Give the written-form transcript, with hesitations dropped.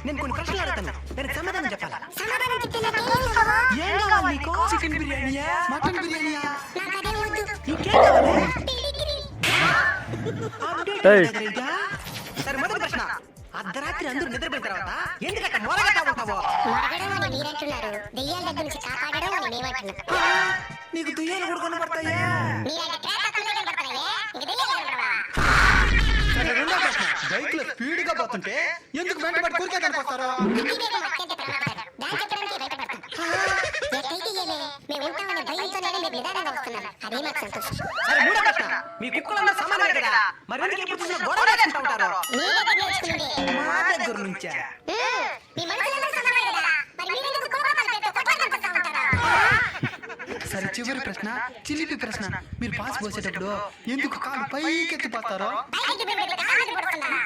నేను కొన్ని ప్రశ్నలు అడుగుతాను, దానికి సమాధానం చెప్పాలా? సమాధానం చెప్తే నాకేం కావాలి? ఏం కావాలి నీకు? చికెన్ బిర్యానీయా, మటన్ బిర్యానీయా? నాకు అదే వద్దు. ఇంకేం కావాలి? పెడిగ్రీ. అప్డేట్ అయ్యిందా? సరే, మొదటి ప్రశ్న. అర్ధరాత్రి అందరూ నిద్రపోయిన తర్వాత ఎందుకంటే మొరగతా ఉంటావో? మరగడం అని మీరంటున్నారు, దెయ్యాల దగ్గర నుంచి కాపాడడం అని మేమంటున్నాం. నీకు దుయ్యాలు కూడా కనబడతాయా? మీలాంటి ప్రేతాత్మలే కనబడతాయే, ఇంక దెయ్యాలు కనబడవా? సరే, రెండో ప్రశ్న. బైక్ లో స్పీడ్ గా పోతుంటే ఎందుకు వెంటబడి కూరికే కనిపిస్తారు? అతివేగం అత్యంత ప్రమాదకరం. దాన్ని చెప్పడానికి బయటపడతాం. ఎట్టయితే ఏమే, మేము ఉంటామనే భయంతోనే మీరు నిదానంగా వస్తున్నారు. అదే మాకు సంతోషం. సరే, మూడో ప్రశ్న. మీ కుక్కలన్నా సమానమే కదా, మరి ఎందుకు ఎప్పుడు చూసినా గొడవ చేసుకుంటా ఉంటారు? మీ దగ్గర నేర్చుకునేది. మా దగ్గర నుంచా? మీ మనుషులందరూ సమానమే కదా, మరి మీరెందుకు కోపాలు పెట్టి కొట్లాడుకుంటూ ఉంటారు? సరే, చివరి ప్రశ్న, చిలిపి ప్రశ్న. మీరు పాస్ పోసేటప్పుడు ఎందుకు కాలు పైకెత్తిపోతారో? పైకి బిడ్డలు కాళ్ళకి పడుతున్నారా?